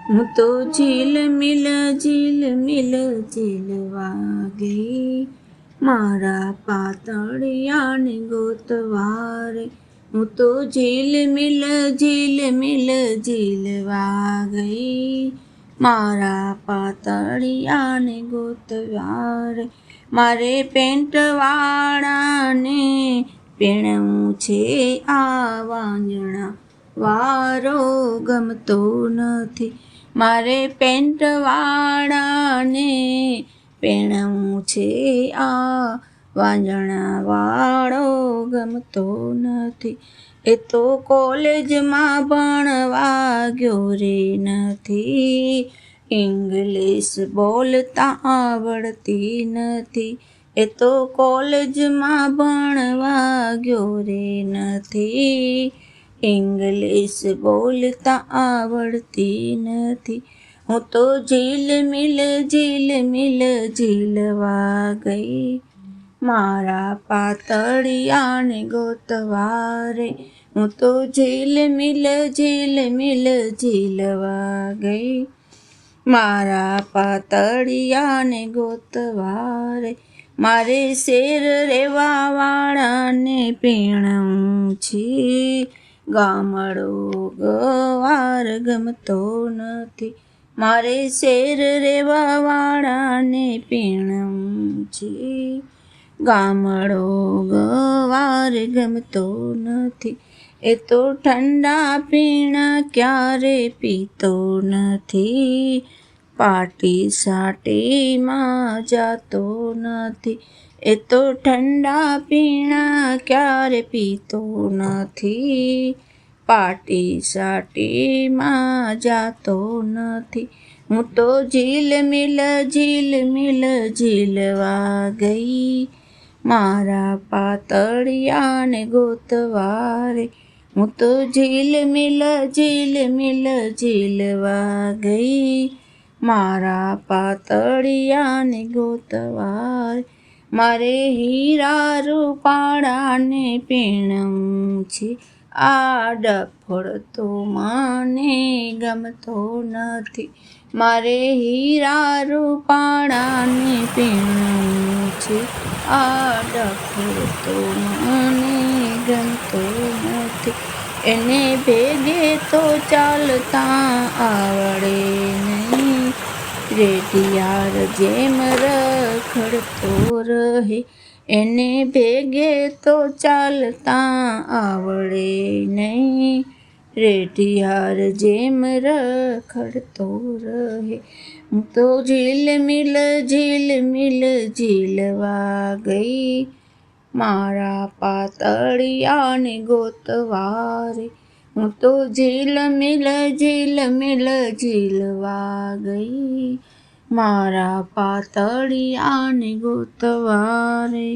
હું તો ઝીલમિલ ઝીલવા ગઈ, મારા પાતળિયાને ગોતવા રે. હું તો ઝીલમિલ ઝીલવા ગઈ, મારા પાતળિયાને ગોતવા રે. મારે પેન્ટવાળાને પહેણવું છે આ વાંજણા, વારો ગમતો નથી. મારે પેન્ટવાળાને પહેણવું છે આ વાંજણા, વાળો ગમતો નથી. એ તો કોલેજમાં ભણવા ગયો રે નથી, ઇંગ્લિશ બોલતા આવડતી નથી. એ તો કોલેજમાં ભણવા ગયો રે નથી, ઇંગ્લિશ બોલતા આવડતી નથી. હું તો ઝીલમિલ ઝીલવા ગઈ, મારા પાતળિયાને ગોતવા રે. હું તો ઝીલમિલ ઝીલવા ગઈ, મારા પાતળિયાને ગોતવા રે. મારે શેર રેવાવાળાને પહેણવું છે, ગામડો ગવાર ગમતો નથી. મારે શેર રેવાવાળાને પહેણવું છે, ગામડો ગવાર ગમતો નથી. એ તો ઠંડા પીણા ક્યારે પીતો નથી, પાર્ટી સાટીમાં જાતો નથી. એ તો ઠંડા પીણા ક્યારે પીતો નથી, પાર્ટી સાટીમાં જાતો નથી. હું તો ઝીલમિલ ઝીલવા ગઈ, મારા પાતળિયાને ગોતવા રે. હું તો ઝીલમિલ ઝીલવા ગઈ, મારા પાતળિયાને ગોતવા રે. મારે હીરા રૂપાળાને પહેણવું છે, આ ડફળ તો મને ગમતો નથી. મારે હીરા રૂપાળાને પહેણવું છે, આ ડફળ તો મને ગમતો નથી. એને ભેગે તો ચાલતા આવડે નહીં, રેડિયાર જેમ રખડતો રહે. એને ભેગે તો ચાલતા આવડે નહીં, રેડિયાર જેમ રખડતો રહે. હું તો ઝીલમિલ ઝીલવા ગઈ, મારા પાતળિયાને ગોતવા રે. હું તો ઝીલમિલ ઝીલવા ગઈ, મારા પાતળિયાને ગોતવા રે.